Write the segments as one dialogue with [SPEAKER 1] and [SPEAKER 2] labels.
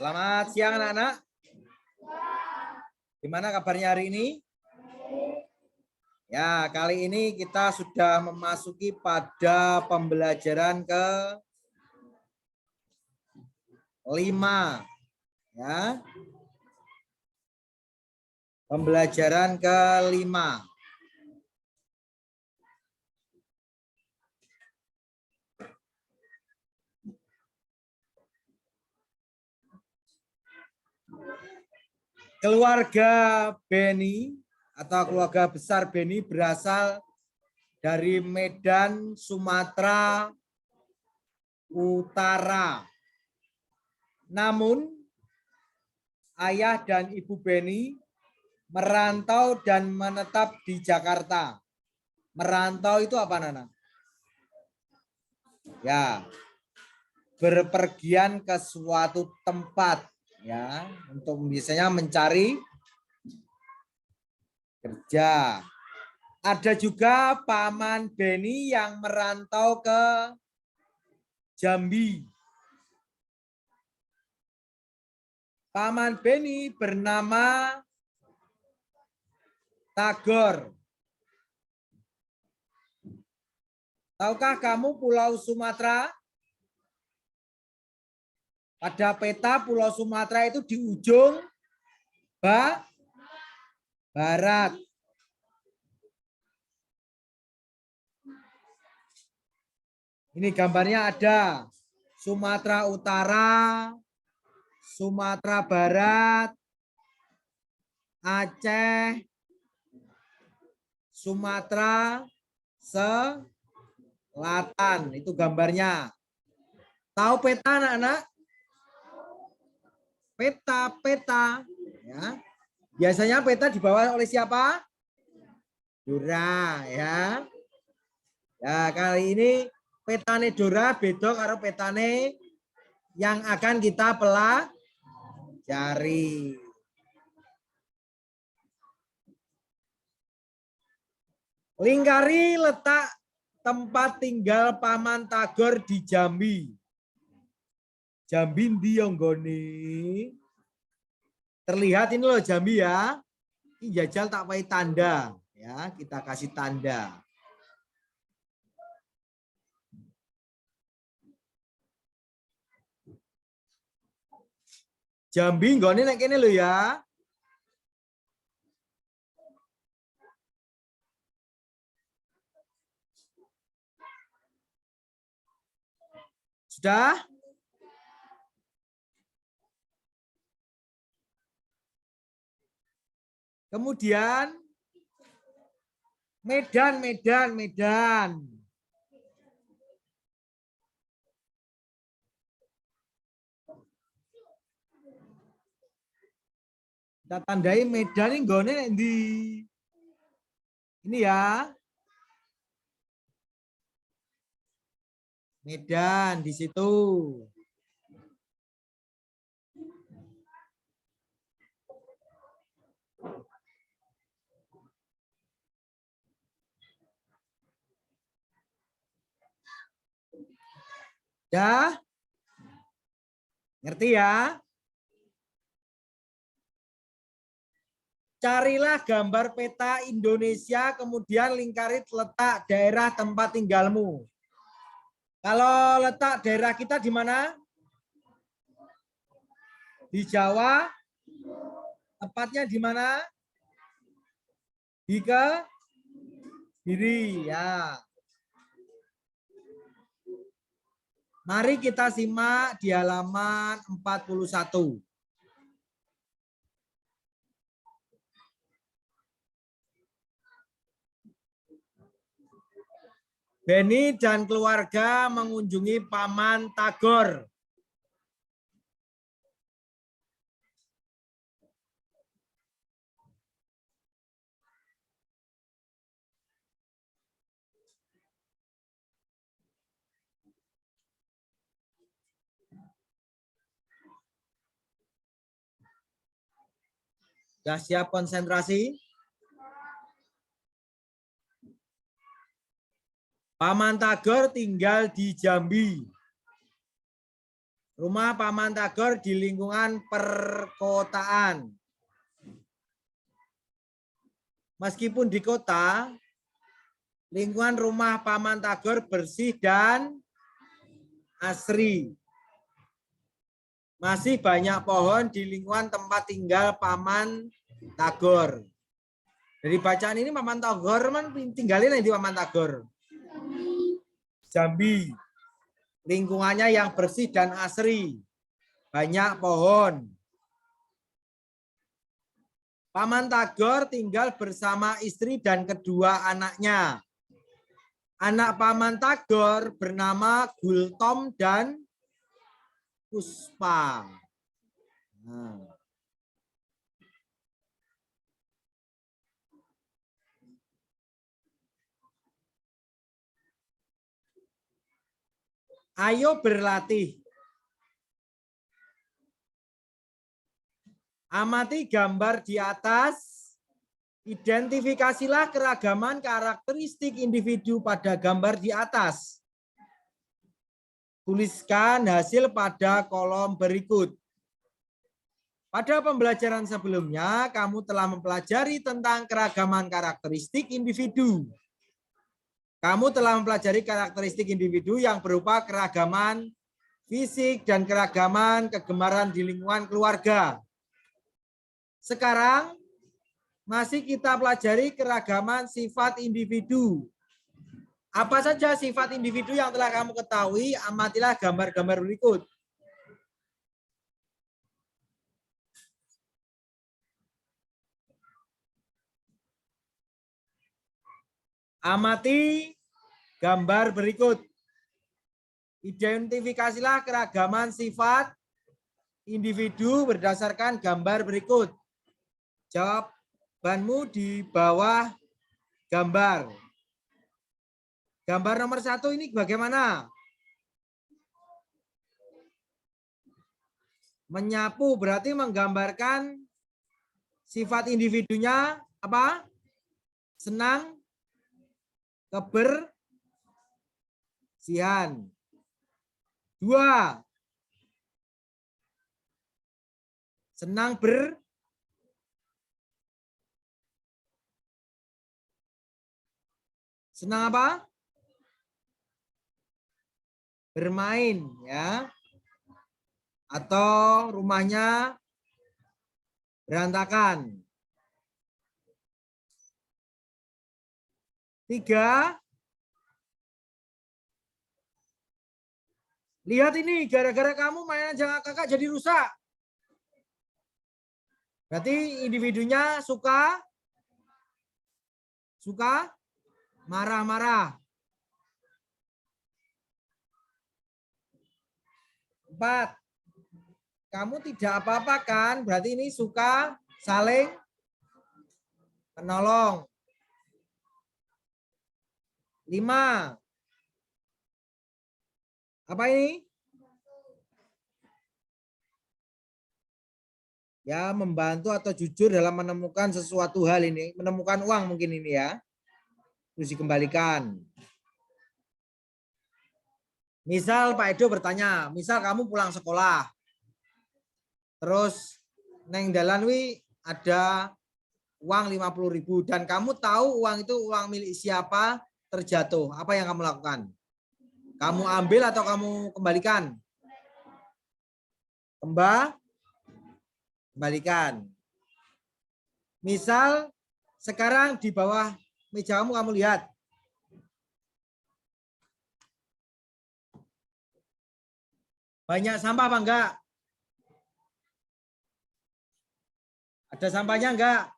[SPEAKER 1] Selamat siang anak-anak. Gimana kabarnya hari ini? Ya, kali ini kita sudah memasuki pada pembelajaran ke-5. Ya. Pembelajaran ke-5. Keluarga Beni atau keluarga besar Beni berasal dari Medan, Sumatera Utara. Namun ayah dan ibu Beni merantau dan menetap di Jakarta. Merantau itu apa, Nana? Ya, berpergian ke suatu tempat, ya, untuk biasanya mencari kerja. Ada juga paman Beni yang merantau ke Jambi. Paman Beni bernama Tagor. Tahukah kamu Pulau Sumatera? Pada peta Pulau Sumatera itu di ujung barat. Ini gambarnya ada Sumatera Utara, Sumatera Barat, Aceh, Sumatera Selatan. Itu gambarnya. Tahu peta anak-anak? Peta. Ya. Biasanya peta dibawa oleh siapa? Dora, ya. Ya, kali ini petane Dora beda karo petane yang akan kita pelajari. Lingkari letak tempat tinggal Paman Tagor di Jambi. Jambi ndi yo nggone? Terlihat ini loh Jambi ya. Ini jajal tak pakai tanda, ya, kita kasih tanda. Jambi nggone nek kene lho ya. Sudah? Kemudian Medan. Kita tandai Medan ini nggone nek ndi? Ini ya. Medan di situ. Ya? Ngerti ya? Carilah gambar peta Indonesia, kemudian lingkari letak daerah tempat tinggalmu. Kalau letak daerah kita di mana? Di Jawa. Tepatnya di mana? Di Kediri, ya. Mari kita simak di halaman 41. Beni dan keluarga mengunjungi Paman Tagor. Sudah siap konsentrasi? Paman Tagor tinggal di Jambi. Rumah Paman Tagor di lingkungan perkotaan. Meskipun di kota, lingkungan rumah Paman Tagor bersih dan asri. Masih banyak pohon di lingkungan tempat tinggal Paman Tagor. Dari bacaan ini Paman Tagor tinggalin di Paman Tagor. Jambi. Lingkungannya yang bersih dan asri. Banyak pohon. Paman Tagor tinggal bersama istri dan kedua anaknya. Anak Paman Tagor bernama Gultom dan Puspa. Nah. Ayo berlatih. Amati gambar di atas. Identifikasilah keragaman karakteristik individu pada gambar di atas. Tuliskan hasil pada kolom berikut. Pada pembelajaran sebelumnya, kamu telah mempelajari tentang keragaman karakteristik individu. Kamu telah mempelajari karakteristik individu yang berupa keragaman fisik dan keragaman kegemaran di lingkungan keluarga. Sekarang masih kita pelajari keragaman sifat individu. Apa saja sifat individu yang telah kamu ketahui? Amatilah gambar-gambar berikut. Amati gambar berikut. Identifikasilah keragaman sifat individu berdasarkan gambar berikut. Jawabanmu di bawah gambar. Gambar nomor 1 ini bagaimana? Menyapu berarti menggambarkan sifat individunya apa? Senang, kebersihan. 2. Senang senang apa? Bermain, ya. Atau rumahnya berantakan. 3. Lihat ini, gara-gara kamu mainan jangan kakak jadi rusak. Berarti individunya suka marah-marah. 4. Kamu tidak apa-apa kan? Berarti ini suka saling menolong. 5. Apa ini? Ya, membantu atau jujur dalam menemukan sesuatu hal ini. Menemukan uang mungkin ini ya. Terus dikembalikan. Misal Pak Edo bertanya, misal kamu pulang sekolah. Terus neng dalan wi ada uang 50.000 dan kamu tahu uang itu uang milik siapa terjatuh. Apa yang kamu lakukan? Kamu ambil atau kamu kembalikan? Kembalikan. Misal sekarang di bawah mejamu kamu lihat. Banyak sampah apa enggak? Ada sampahnya enggak?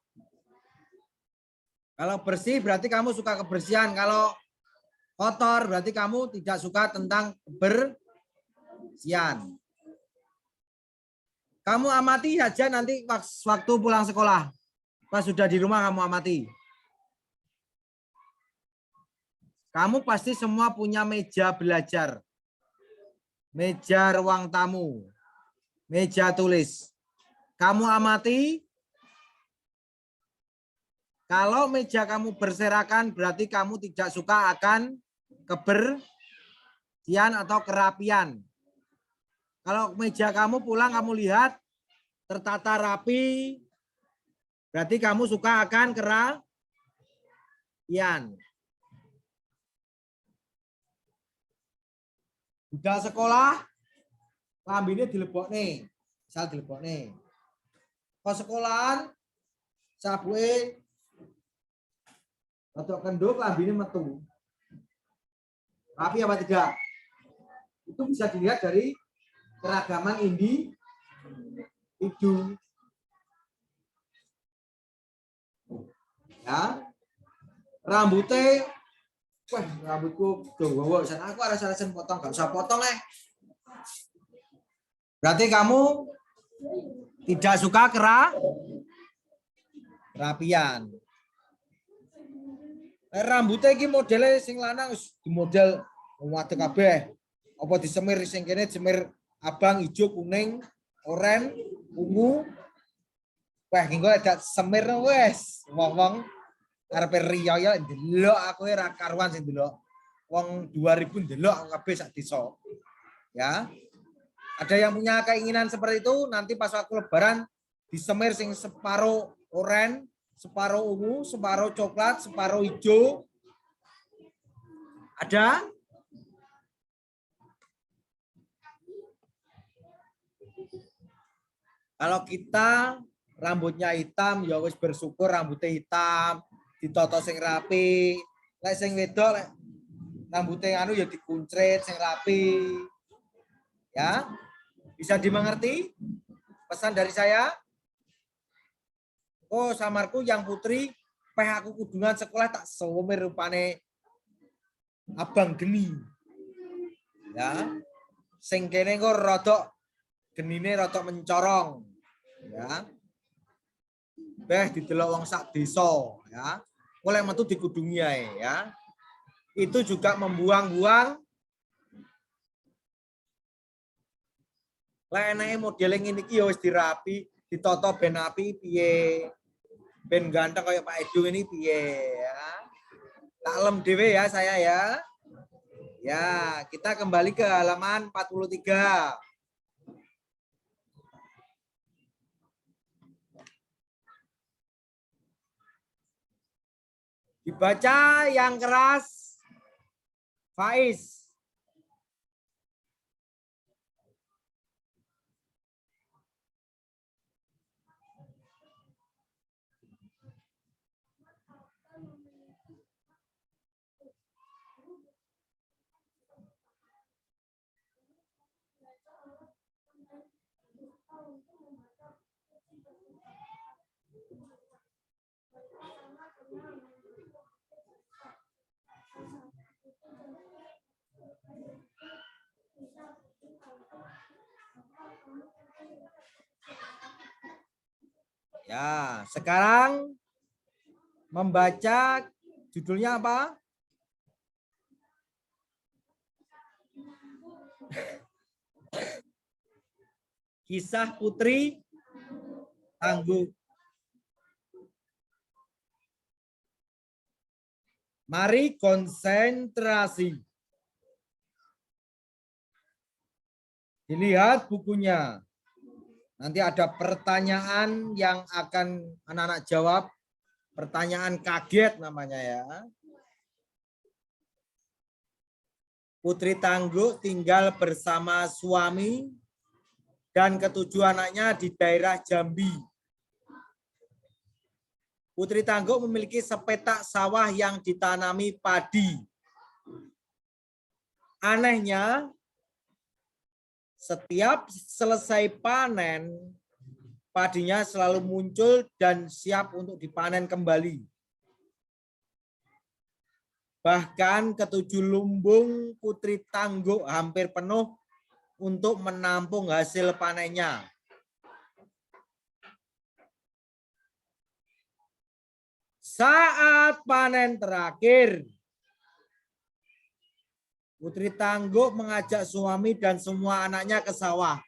[SPEAKER 1] Kalau bersih berarti kamu suka kebersihan. Kalau kotor berarti kamu tidak suka tentang kebersihan. Kamu amati saja nanti waktu pulang sekolah. Pas sudah di rumah kamu amati. Kamu pasti semua punya meja belajar. Meja ruang tamu. Meja tulis. Kamu amati. Kalau meja kamu berserakan berarti kamu tidak suka akan kebersihan atau kerapian. Kalau meja kamu pulang kamu lihat tertata rapi, berarti kamu suka akan kerapian. Budal sekolah, lambine dilebokne. Misal dilebokne. Kok sekolahan sabuke atau kenduk lambine metu. Rapi apa tidak? Itu bisa dilihat dari keragaman individu. Ya. Rambutnya, wah rambutku dawa, aku rasa-rasa potong, gak usah potong . Berarti kamu tidak suka kerapian. Rambutnya iki modelnya sing lanang di model wadek kabeh. Apa disemir sing kene semir abang, hijau, kuning, oranye, ungu. Wah, engko ada semir wes. Wong-wong arepe riyaya ndelok aku ora karuan sing ndelok. Wong 2000 ndelok aku kabeh sak desa. Ya. Ada yang punya keinginan seperti itu, nanti pas waktu lebaran disemir sing separuh oranye, separuh ungu, separuh coklat, separuh hijau. Ada? Kalau kita rambutnya hitam, ya wis bersyukur rambutnya hitam, ditoto sing rapi. Lek sing wedok lek rambutnya anu ya dikuncret sing rapi. Ya. Bisa dimengerti pesan dari saya? Oh, samarku yang putri, peh aku kudungan sekolah tak somir rupane abang geni. Ya. Sing kene kok rodok genine rodok mencorong. Ya. Beh didelok wong sak desa, ya. Oleh metu dikudungi ae, ya. Itu juga membuang-buang lek enake modele ngene iki ya wis dirapi, ditata ben api piye. Ben ganteng kayak Pak Edo ini piye, ya. Taklem dhewe ya saya ya. Ya, kita kembali ke halaman 43. Dibaca yang keras. Faiz. Ya, sekarang membaca judulnya apa? Kisah Putri Tangguh. Mari konsentrasi. Dilihat bukunya. Nanti ada pertanyaan yang akan anak-anak jawab. Pertanyaan kaget namanya ya. Putri Tangguh tinggal bersama suami dan ketujuh anaknya di daerah Jambi. Putri Tangguh memiliki sepetak sawah yang ditanami padi. Anehnya, setiap selesai panen, padinya selalu muncul dan siap untuk dipanen kembali. Bahkan ketujuh lumbung Putri Tangguh hampir penuh untuk menampung hasil panennya. Saat panen terakhir, Putri Tangguh mengajak suami dan semua anaknya ke sawah.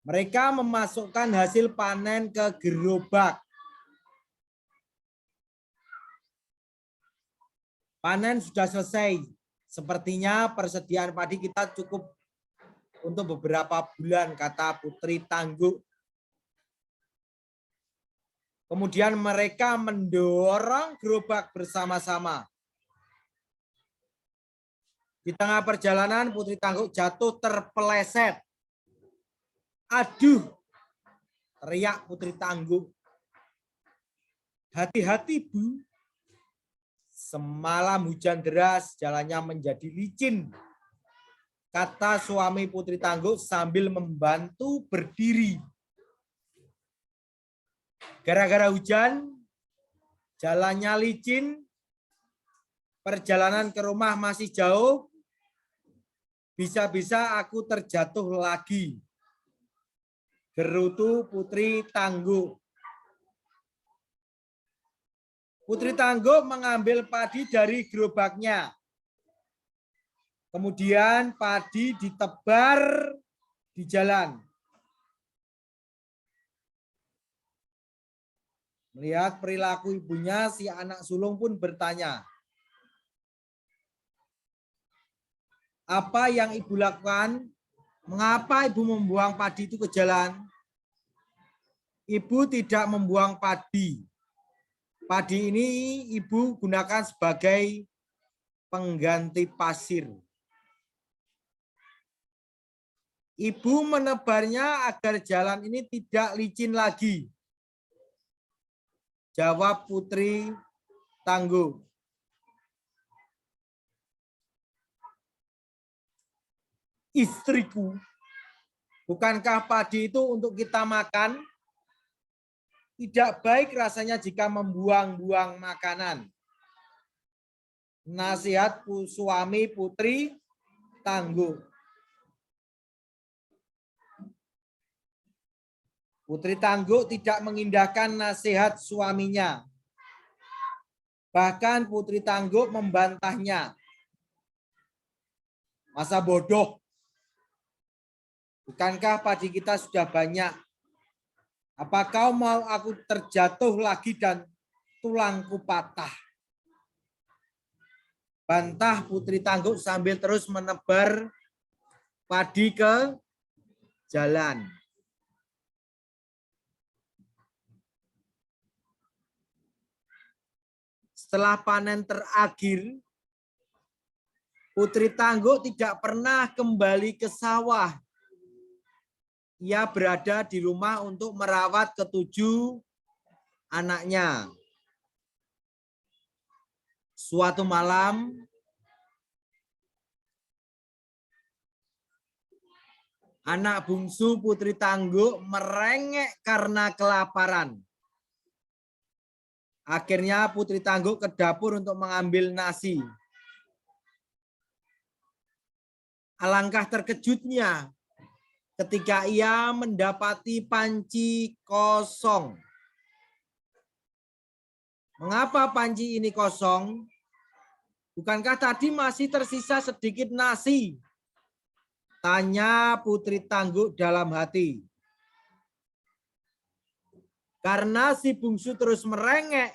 [SPEAKER 1] Mereka memasukkan hasil panen ke gerobak. Panen sudah selesai. Sepertinya persediaan padi kita cukup untuk beberapa bulan, kata Putri Tangguh. Kemudian mereka mendorong gerobak bersama-sama. Di tengah perjalanan Putri Tangguh jatuh terpeleset. Aduh, teriak Putri Tangguh. Hati-hati, Bu. Semalam hujan deras, jalannya menjadi licin, kata suami Putri Tangguh sambil membantu berdiri. Gara-gara hujan, jalannya licin, perjalanan ke rumah masih jauh, bisa-bisa aku terjatuh lagi. Gerutu Putri Tangguh. Putri Tangguh mengambil padi dari gerobaknya. Kemudian padi ditebar di jalan. Melihat perilaku ibunya, si anak sulung pun bertanya, apa yang ibu lakukan? Mengapa ibu membuang padi itu ke jalan? Ibu tidak membuang padi. Padi ini ibu gunakan sebagai pengganti pasir. Ibu menebarnya agar jalan ini tidak licin lagi, jawab Putri Tangguh. Istriku, bukankah padi itu untuk kita makan? Tidak baik rasanya jika membuang-buang makanan. Nasihat suami Putri Tangguh. Putri Tangguh tidak mengindahkan nasihat suaminya. Bahkan Putri Tangguh membantahnya. Masa bodoh? Bukankah padi kita sudah banyak? Apa kau mau aku terjatuh lagi dan tulangku patah? Bantah Putri Tangguh sambil terus menebar padi ke jalan. Setelah panen terakhir, Putri Tangguh tidak pernah kembali ke sawah. Ia berada di rumah untuk merawat ketujuh anaknya. Suatu malam, anak bungsu Putri Tangguh merengek karena kelaparan. Akhirnya Putri Tangguh ke dapur untuk mengambil nasi. Alangkah terkejutnya ketika ia mendapati panci kosong. Mengapa panci ini kosong? Bukankah tadi masih tersisa sedikit nasi? Tanya Putri Tangguh dalam hati. Karena si bungsu terus merengek,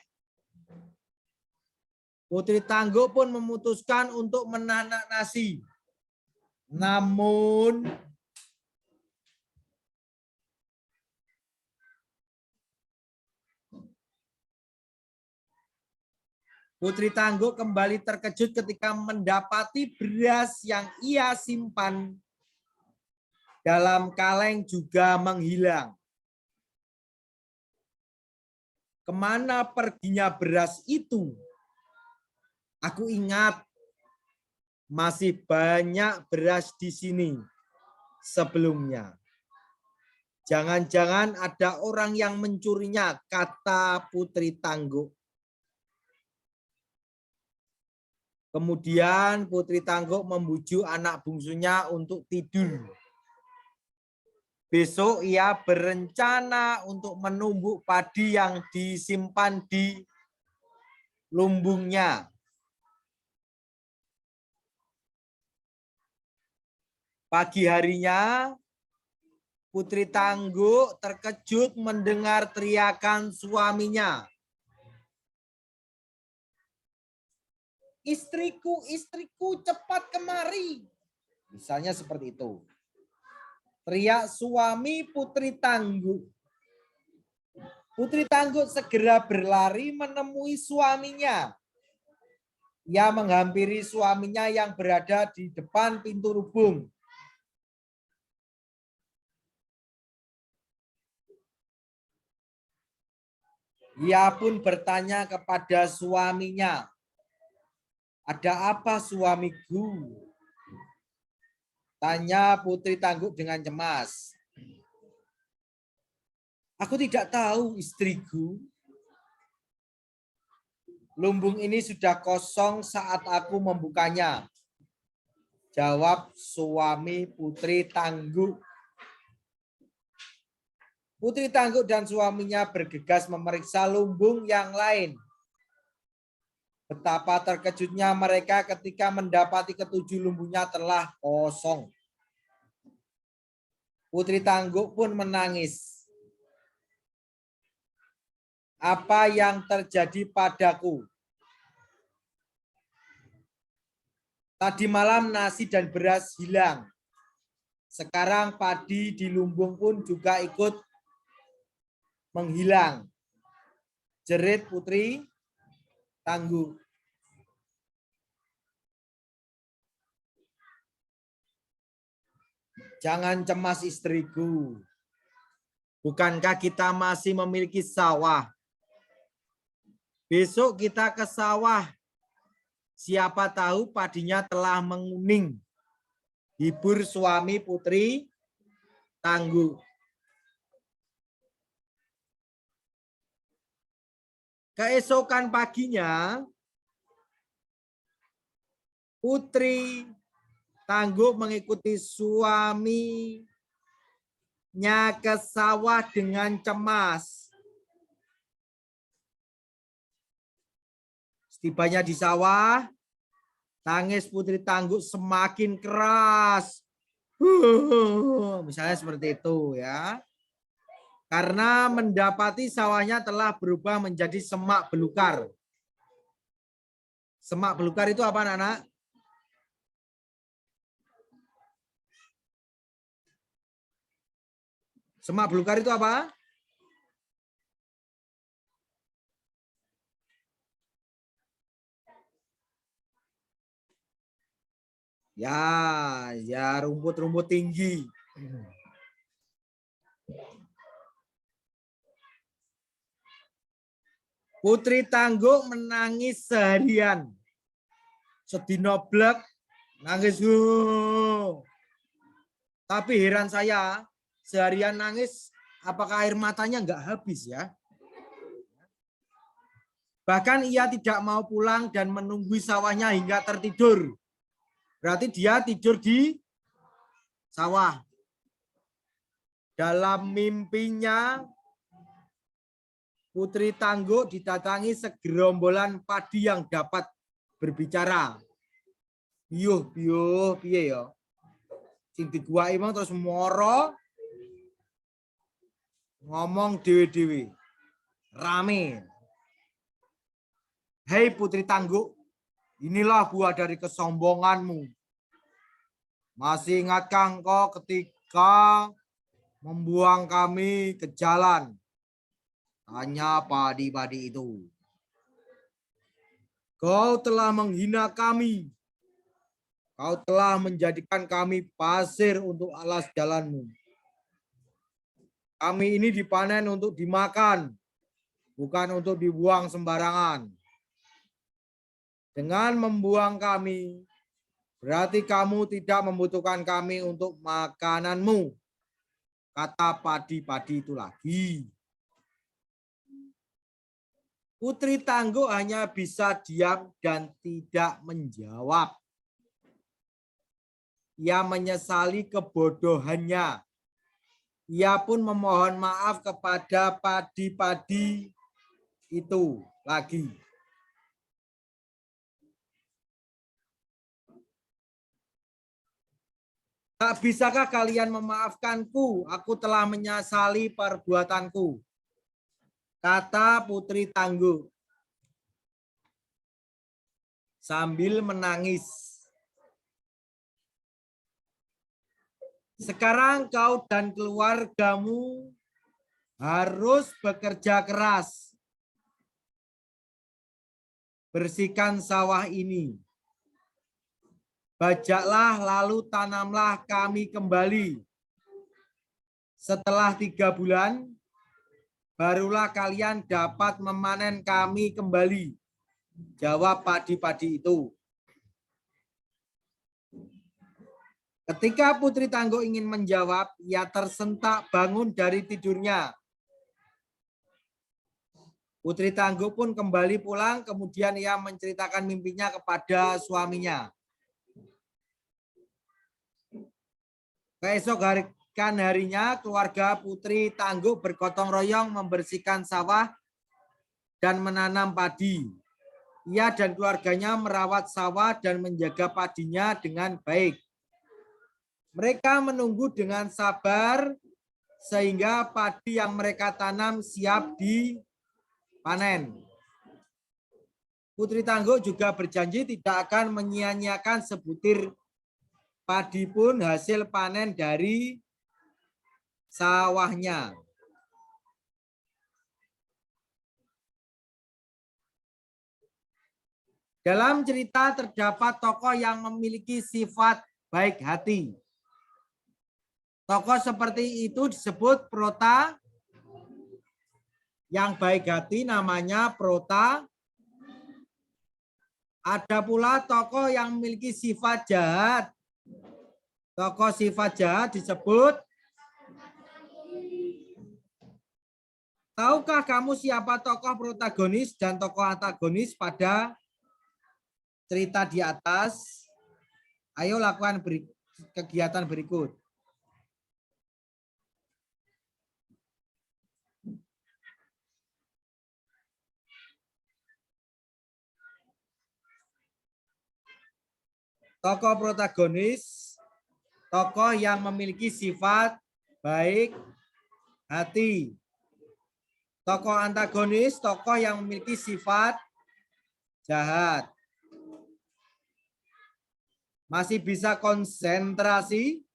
[SPEAKER 1] Putri Tangguh pun memutuskan untuk menanak nasi. Namun Putri Tangguh kembali terkejut ketika mendapati beras yang ia simpan dalam kaleng juga menghilang. Kemana perginya beras itu? Aku ingat masih banyak beras di sini sebelumnya. Jangan-jangan ada orang yang mencurinya, kata Putri Tangguh. Kemudian Putri Tangguh membujuk anak bungsunya untuk tidur. Besok ia berencana untuk menumbuk padi yang disimpan di lumbungnya. Pagi harinya, Putri Tangguh terkejut mendengar teriakan suaminya. Istriku, istriku, cepat kemari. Misalnya seperti itu. Teriak suami Putri Tangguh. Putri Tangguh segera berlari menemui suaminya. Ia menghampiri suaminya yang berada di depan pintu rubung. Ia pun bertanya kepada suaminya, "Ada apa suamiku?" Tanya Putri Tangguh dengan cemas. "Aku tidak tahu, istriku. Lumbung ini sudah kosong saat aku membukanya," jawab suami Putri Tangguh. Putri Tangguh dan suaminya bergegas memeriksa lumbung yang lain. Betapa terkejutnya mereka ketika mendapati ketujuh lumbungnya telah kosong. Putri Tangguh pun menangis. "Apa yang terjadi padaku? Tadi malam nasi dan beras hilang. Sekarang padi di lumbung pun juga ikut menghilang," jerit Putri Tangguh. "Jangan cemas, istriku. Bukankah kita masih memiliki sawah? Besok kita ke sawah. Siapa tahu padinya telah menguning," hibur suami Putri Tangguh. Keesokan paginya, Putri Tangguh mengikuti suaminya ke sawah dengan cemas. Setibanya di sawah, tangis Putri Tangguh semakin keras. Misalnya seperti itu ya. Karena mendapati sawahnya telah berubah menjadi semak belukar. Semak belukar itu apa, anak-anak? Semak belukar itu apa? Ya rumput-rumput tinggi. Putri Tangguh menangis seharian. Sedino blek, nangis. Tapi heran saya, seharian nangis, apakah air matanya nggak habis ya? Bahkan ia tidak mau pulang dan menunggu sawahnya hingga tertidur. Berarti dia tidur di sawah. Dalam mimpinya, Putri Tangguh didatangi segerombolan padi yang dapat berbicara. Piye ya. Sing diguwaki emang terus moro ngomong dewe-dewe. Rame. "Hei Putri Tangguh, inilah buah dari kesombonganmu. Masih ingatkah engkau ketika membuang kami ke jalan?" Tanya padi-padi itu. "Kau telah menghina kami. Kau telah menjadikan kami pasir untuk alas jalanmu. Kami ini dipanen untuk dimakan, bukan untuk dibuang sembarangan. Dengan membuang kami, berarti kamu tidak membutuhkan kami untuk makananmu," kata padi-padi itu lagi. Putri Tangguh hanya bisa diam dan tidak menjawab. Ia menyesali kebodohannya. Ia pun memohon maaf kepada padi-padi itu lagi. "Tak bisakah kalian memaafkanku? Aku telah menyesali perbuatanku," kata Putri Tangguh sambil menangis. Sekarang kau dan keluargamu harus bekerja keras. Bersihkan sawah ini. Bajaklah lalu tanamlah kami kembali. Setelah 3 bulan, barulah kalian dapat memanen kami kembali. Jawab padi-padi itu. Ketika Putri Tangguh ingin menjawab, ia tersentak bangun dari tidurnya. Putri Tangguh pun kembali pulang, kemudian ia menceritakan mimpinya kepada suaminya. Keesokan harinya, keluarga Putri Tangguh bergotong royong membersihkan sawah dan menanam padi. Ia dan keluarganya merawat sawah dan menjaga padinya dengan baik. Mereka menunggu dengan sabar sehingga padi yang mereka tanam siap dipanen. Putri Tangguh juga berjanji tidak akan menyia-nyiakan sebutir padi pun hasil panen dari sawahnya. Dalam cerita terdapat tokoh yang memiliki sifat baik hati. Tokoh seperti itu disebut prota. Yang baik hati namanya prota. Ada pula tokoh yang memiliki sifat jahat. Tokoh sifat jahat disebut. Tahukah kamu siapa tokoh protagonis dan tokoh antagonis pada cerita di atas? Ayo lakukan kegiatan berikut. Tokoh protagonis, tokoh yang memiliki sifat baik hati. Tokoh antagonis, tokoh yang memiliki sifat jahat. Masih bisa konsentrasi?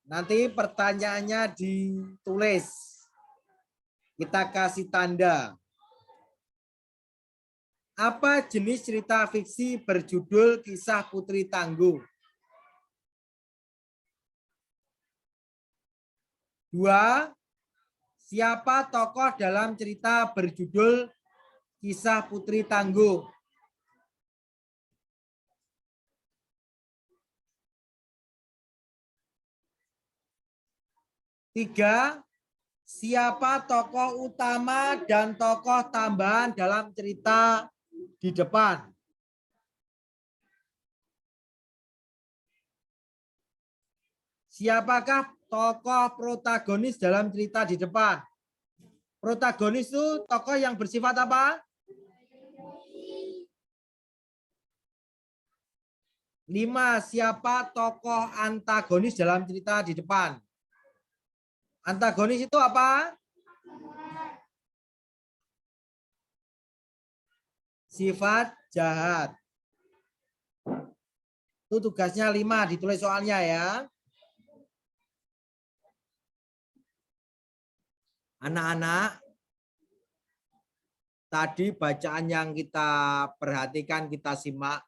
[SPEAKER 1] Nanti pertanyaannya ditulis. Kita kasih tanda. Apa jenis cerita fiksi berjudul Kisah Putri Tangguh? 2. Siapa tokoh dalam cerita berjudul Kisah Putri Tangguh? 3. Siapa tokoh utama dan tokoh tambahan dalam cerita di depan? Siapakah tokoh protagonis dalam cerita di depan? Protagonis itu tokoh yang bersifat apa? 5. Siapa tokoh antagonis dalam cerita di depan? Antagonis itu apa? Sifat jahat. Itu tugasnya 5, ditulis soalnya ya. Anak-anak, tadi bacaan yang kita perhatikan, kita simak,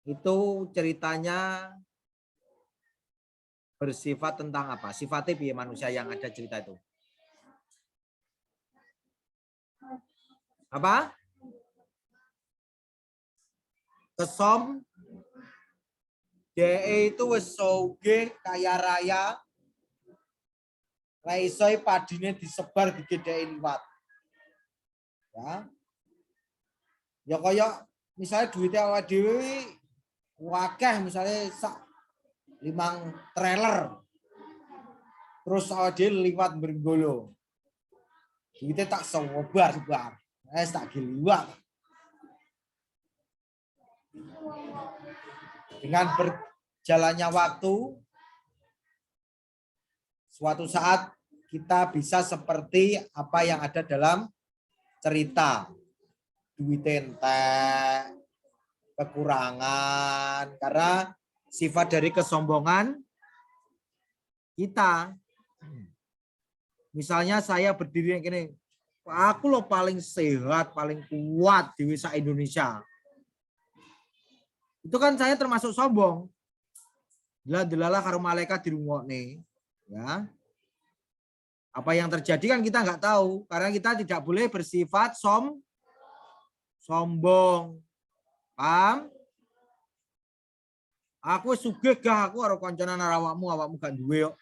[SPEAKER 1] itu ceritanya bersifat tentang apa? Sifatnya biar manusia yang ada cerita itu. Apa? Kesom. DE itu wis soge kaya raya. Laisoi padine disebar digedheki liwat. Ya. Ya kaya misalnya duitnya awake dhewe wakeh misalnya sak 5 trailer. Terus awake dhewe liwat Brenggolo. Duitnya tak sebar. Tak giliwat. Dengan berjalannya waktu, suatu saat kita bisa seperti apa yang ada dalam cerita. Duit entek, kekurangan. Karena sifat dari kesombongan kita. Misalnya saya berdiri yang gini, aku loh paling sehat, paling kuat di Wisa Indonesia. Itu kan saya termasuk sombong. Delalah karo malaikat di rumah nih, ya. Apa yang terjadi kan kita nggak tahu, karena kita tidak boleh bersifat sombong. Paham? Aku sugih gak aku karo kancanan awakmu gak duwe kok.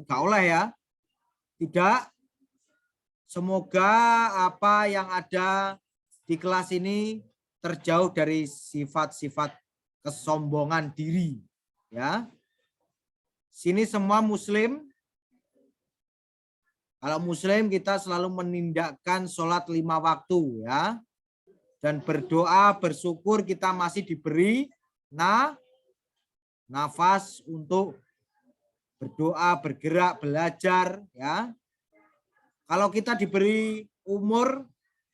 [SPEAKER 1] Gak oleh ya. Tidak. Semoga apa yang ada di kelas ini terjauh dari sifat-sifat kesombongan diri, ya. Sini semua muslim. Kalau muslim kita selalu menindakkan sholat 5 waktu, ya. Dan berdoa, bersyukur kita masih diberi nafas untuk berdoa, bergerak, belajar, ya. Kalau kita diberi umur,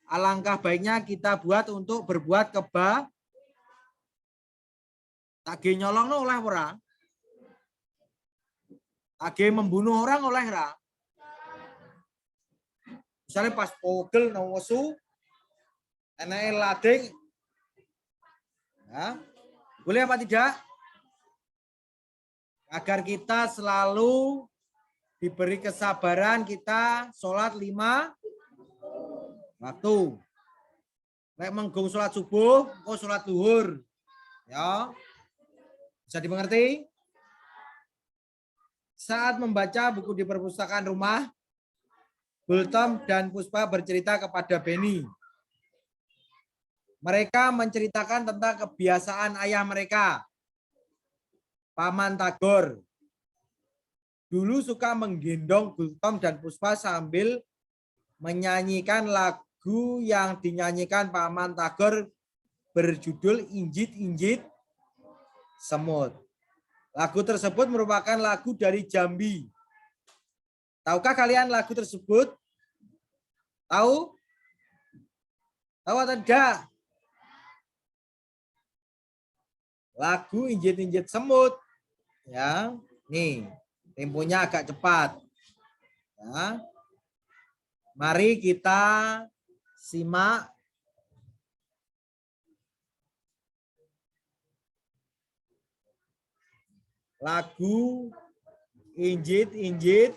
[SPEAKER 1] alangkah baiknya kita buat untuk berbuat Tage nyolong oleh ora. Tage membunuh orang oleh ora. Misalnya pas pogel nawesu enake lading. Ya. Boleh apa tidak? Agar kita selalu diberi kesabaran, kita sholat 5 waktu. Lek menggung sholat subuh, sholat duhur. Ya. Bisa dimengerti? Saat membaca buku di perpustakaan rumah, Gultom dan Puspa bercerita kepada Benny. Mereka menceritakan tentang kebiasaan ayah mereka, Paman Tagor. Dulu suka menggendong Gultom dan Puspa sambil menyanyikan lagu yang dinyanyikan Paman Tagor berjudul Injit-Injit Semut. Lagu tersebut merupakan lagu dari Jambi. Tahukah kalian lagu tersebut? Tahu? Tahu atau tidak? Lagu Injit-Injit Semut. Ya, nih, temponya agak cepat. Ya. Mari kita simak lagu Injit-Injit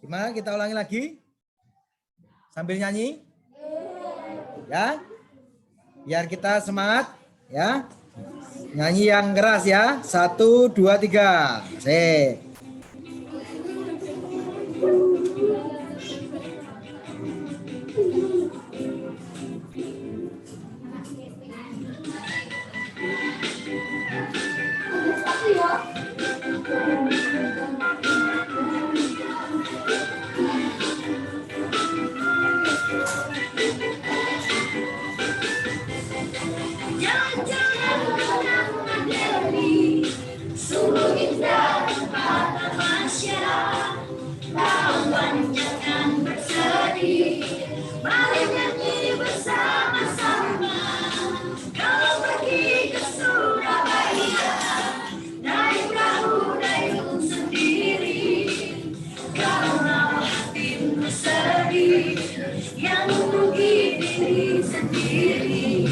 [SPEAKER 1] Gimana? Kita ulangi lagi. Sambil nyanyi. Ya. Biar kita semangat ya. Nyanyi yang keras ya. 1, 2, 3. Sip.
[SPEAKER 2] Sungguh indah mata manusia, kawan jangan bersedih, mari nyanyi bersama-sama. Kalau pergi ke Surabaya, naik perahu dayung sendiri. Kalau hatimu sedih, yang rugi diri sendiri.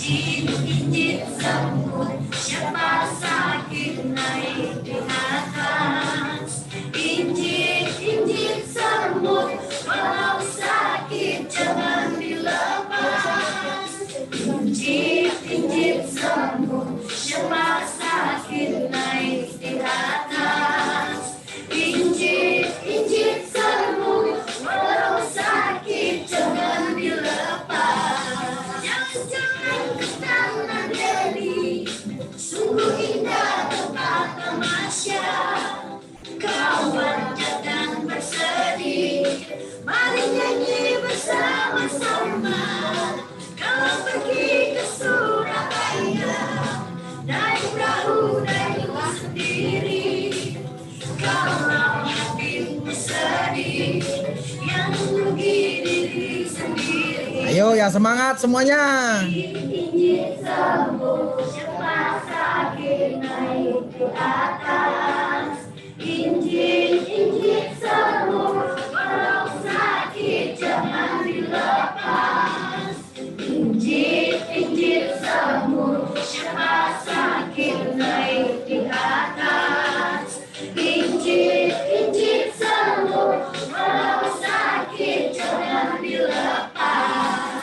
[SPEAKER 2] Injit semut, siapa sakit naik di atas. Injit semut, walau sakit jangan dilepas. Injit semut, siapa sakit naik di atas. Injit semut, walau sakit jangan dilepas. Jangan ke Taman Deli, sungguh indah tempat tamasya. Kawan jangan bersedih, mari nyanyi bersama-sama. Kalau pergi ke Surabaya, naik perahu dayung sendiri. Kalau hatimu sedih, yang rugi diri sendiri.
[SPEAKER 1] Ayo yang semangat semuanya.
[SPEAKER 2] Injit semut, siapa sakit naik di atas. Injit semut, walau sakit jangan dilepas. Injit semut, siapa sakit naik di atas. Injit semut, walau sakit jangan dilepas.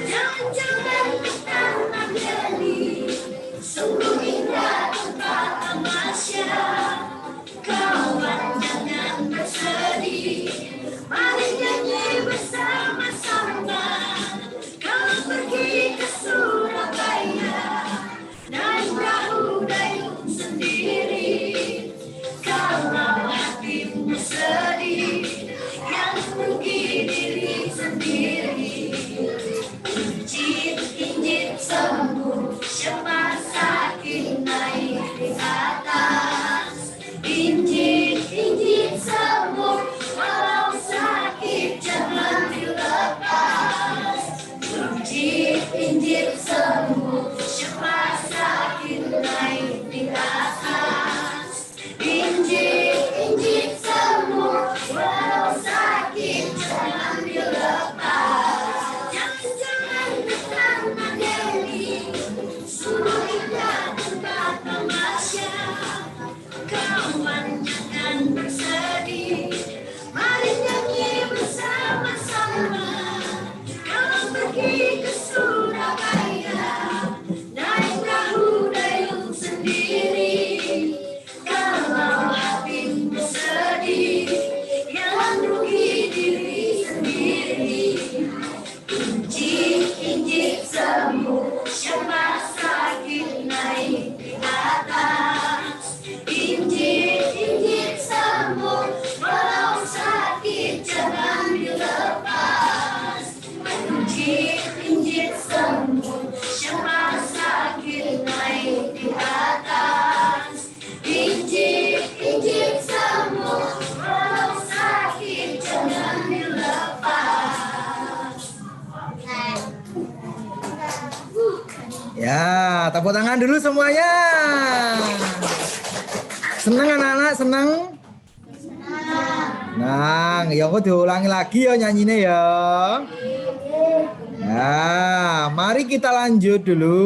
[SPEAKER 2] Jangan-jangan ke Taman Deli, sungguh indah tempat tamasya. Kawan jangan bersedih, mari nyanyi bersama-sama. Kalau pergi ke Surabaya, naik perahu dayung sendiri. Kalau hatimu sedih, yang rugi diri sendiri. Injit semut, siapa sakit naik di atas. Injit semut, walau sakit jangan dilepas. Injit semut, siapa sakit naik di atas. Injit semut, walau sakit jangan dilepas. Jangan ke Taman Deli, sungguh indah tempat tamasya. Kawan jangan bersedih, mari nyanyi bersama-sama. Kalau pergi ke Surabaya, naik perahu dayung sendiri. Kalau hatimu sedih, yang rugi diri sendiri. Injit semut, siapa sakit naik di atas. Injit semut, walau sakit jangan dilepas. Injit semut, siapa sakit naik di atas. Injit semut, walau sakit jangan dilepas.
[SPEAKER 1] Ya, tepuk tangan dulu semuanya. Senang anak-anak, senang? Nah, ya kok diulangi lagi ya nyanyinya ya. Nah, mari kita lanjut dulu.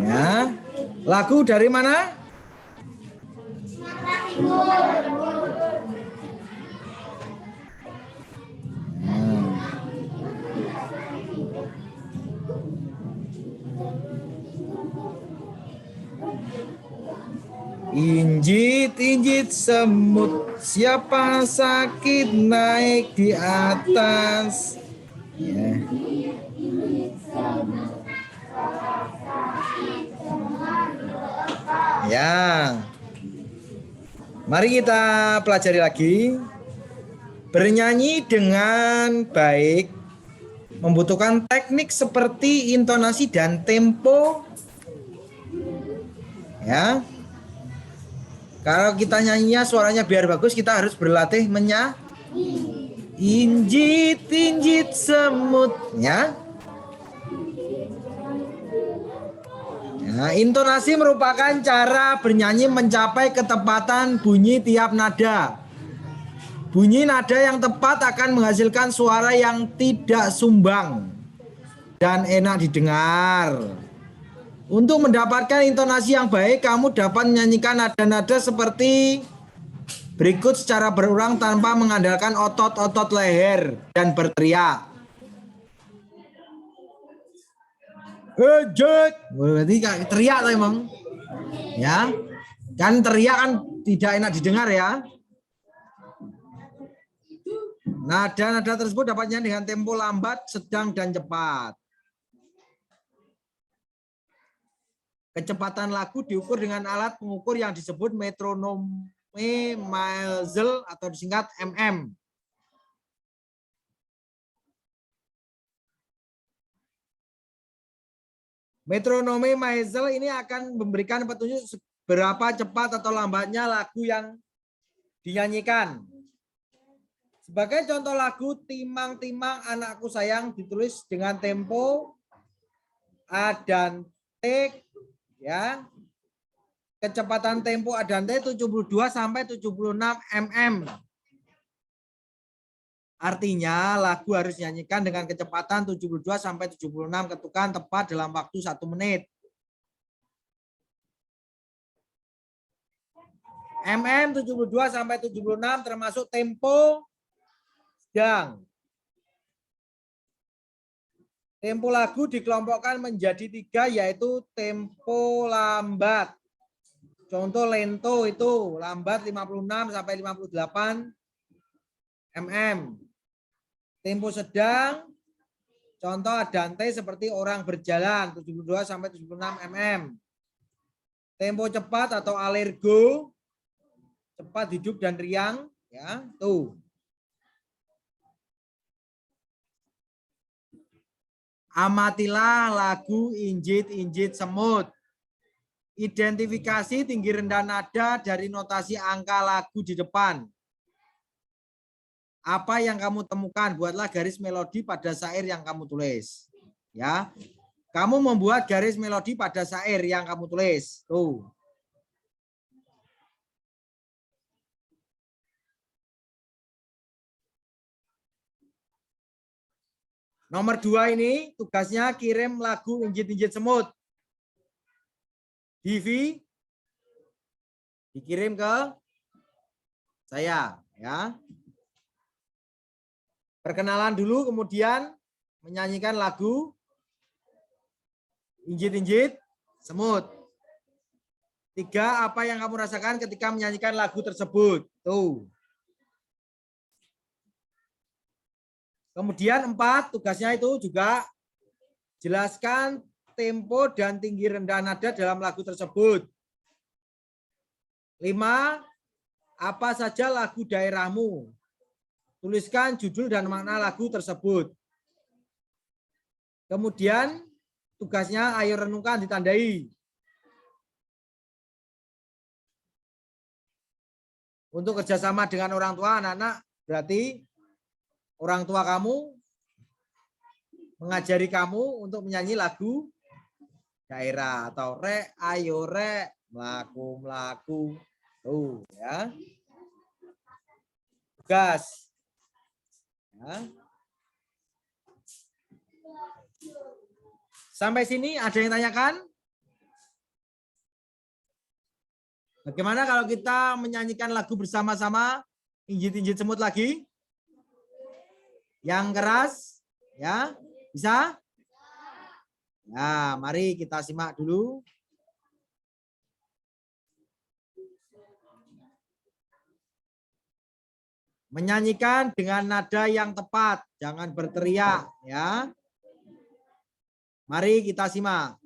[SPEAKER 1] Ya. Lagu dari mana? Injit-injit semut, siapa sakit naik di atas. Ya. Ya. Mari kita pelajari lagi. Bernyanyi dengan baik membutuhkan teknik seperti intonasi dan tempo. Ya. Kalau kita nyanyinya suaranya biar bagus, kita harus berlatih injit-injit semut, ya. Nah, intonasi merupakan cara bernyanyi mencapai ketepatan bunyi tiap nada. Bunyi nada yang tepat akan menghasilkan suara yang tidak sumbang dan enak didengar. Untuk mendapatkan intonasi yang baik, kamu dapat menyanyikan nada-nada seperti berikut secara berulang tanpa mengandalkan otot-otot leher dan berteriak. Berarti teriak tuh emang. Ya. Kan teriak kan tidak enak didengar ya. Nada-nada tersebut dapat nyanyi dengan tempo lambat, sedang, dan cepat. Kecepatan lagu diukur dengan alat pengukur yang disebut metronome Maelzel atau disingkat MM. Metronome Maelzel ini akan memberikan petunjuk seberapa cepat atau lambatnya lagu yang dinyanyikan. Sebagai contoh lagu Timang-timang anakku sayang ditulis dengan tempo A dan T, ya. Kecepatan tempo A dan T 72 sampai 76 mm. Artinya lagu harus dinyanyikan dengan kecepatan 72 sampai 76 ketukan tepat dalam waktu 1 menit. MM 72 sampai 76 termasuk tempo sedang. Tempo lagu dikelompokkan menjadi 3, yaitu tempo lambat. Contoh lento itu lambat 56 sampai 58 mm. Tempo sedang, contoh Adante seperti orang berjalan 72 sampai 76 mm. Tempo cepat atau alergo, cepat hidup dan riang, ya, tuh. Amatilah lagu Injit-injit semut. Identifikasi tinggi rendah nada dari notasi angka lagu di depan. Apa yang kamu temukan? Buatlah garis melodi pada syair yang kamu tulis. Ya, kamu membuat garis melodi pada syair yang kamu tulis. Tuh. Nomor 2 ini tugasnya kirim lagu Injit-injit semut. Divi, dikirim ke saya, ya. Perkenalan dulu, kemudian menyanyikan lagu Injit-injit semut. 3, apa yang kamu rasakan ketika menyanyikan lagu tersebut? Tuh. Kemudian 4, tugasnya itu juga jelaskan tempo dan tinggi rendah nada dalam lagu tersebut. 5, apa saja lagu daerahmu? Tuliskan judul dan makna lagu tersebut. Kemudian tugasnya ayo renungkan, ditandai. Untuk kerjasama dengan orang tua anak-anak, berarti orang tua kamu mengajari kamu untuk menyanyi lagu daerah atau rek ayo rek mlaku-mlaku. Tuh ya. Tugas. Ya. Sampai sini ada yang tanyakan? Bagaimana kalau kita menyanyikan lagu bersama-sama? Injit-injit semut lagi. Yang keras, ya, bisa? Ya, mari kita simak dulu. Menyanyikan dengan nada yang tepat, jangan berteriak, ya. Mari kita simak.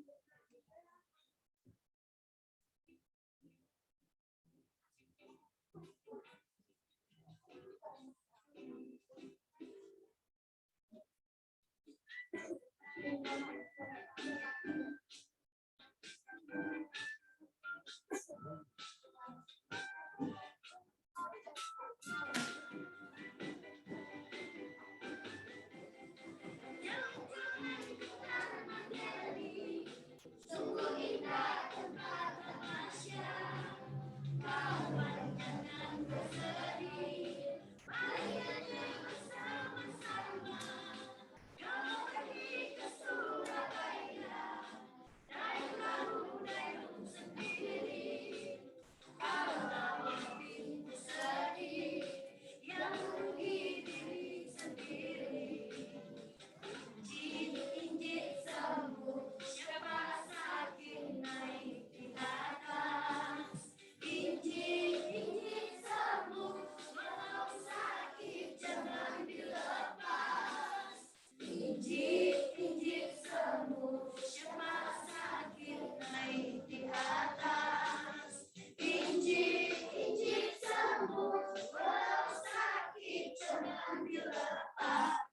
[SPEAKER 2] Sungguh indah tempat tamasya, kawan jangan bersedih, mari nyanyi bersama-sama. Kau pergi ke Surabaya, naik perahu dayung sendiri. Kalau hatimu sedih, yang rugi diri sendiri. Injit sembuh, siapa sakit naik di atas. Injit sembuh, walau sakit jangan dilepas. Injit sembuh, siapa sakit naik di atas. Injit sembuh, walau sakit jangan dilepas.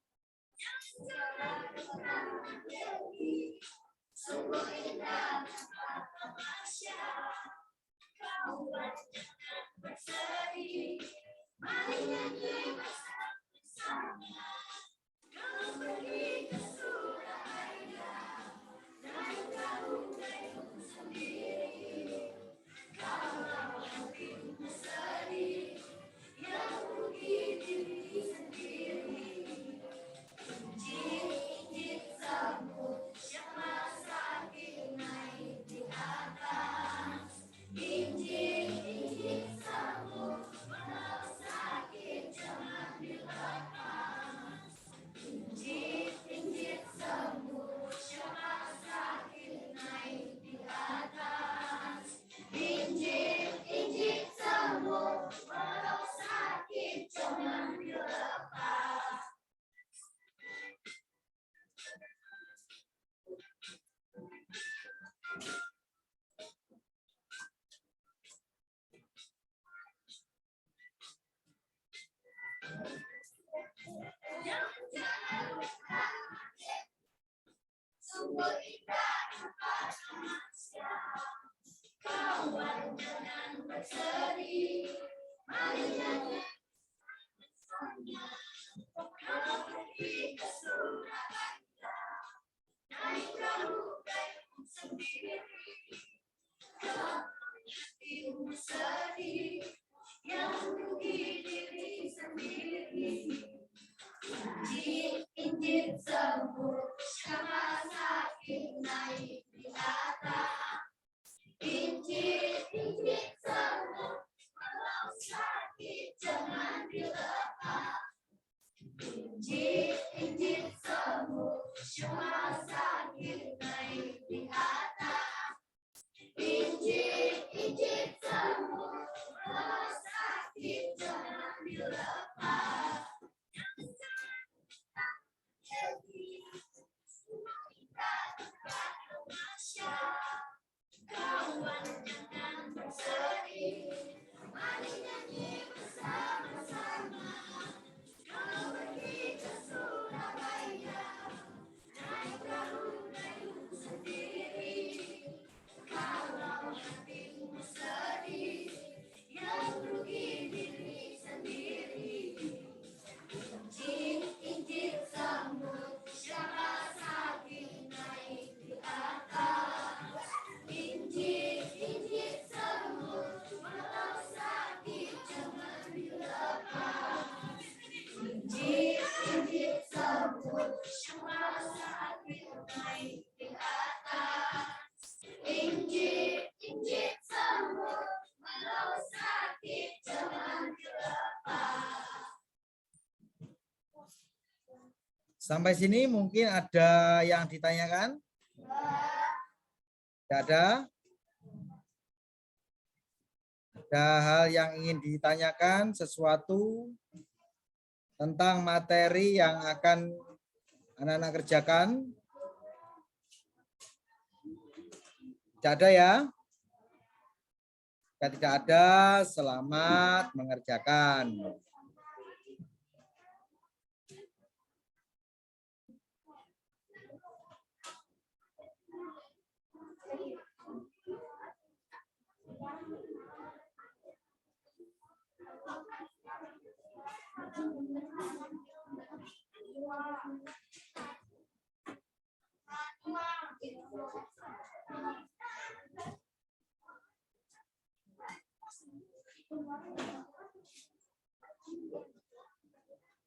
[SPEAKER 2] Sungguh indah tempat tamasya, kawan jangan bersedih, mari nyanyi bersama-sama. Kau pergi ke Surabaya, naik perahu dayung sendiri. Kalau hatimu sedih, yang rugi diri sendiri. Injit sembuh, siapa sakit naik di atas. Injit sembuh, walau sakit jangan dilepas. Injit sembuh, siapa sakit naik di atas. Injit sembuh, walau sakit jangan dilepas. Sungguh indah tempat tamasya, kawan jangan bersedih, mari nyanyi bersama. Kau pergi ke Surabaya, naik perahu dayung sendiri. Kalau hatimu sedih, yang rugi diri sendiri. Injit sembuh, siapa sakit naik di atas. Injit sembuh, walau sakit jangan
[SPEAKER 1] Sampai sini mungkin ada yang ditanyakan? Tidak ada? Ada hal yang ingin ditanyakan, sesuatu tentang materi yang akan anak-anak kerjakan? Tidak ada ya? Jika tidak ada, selamat mengerjakan.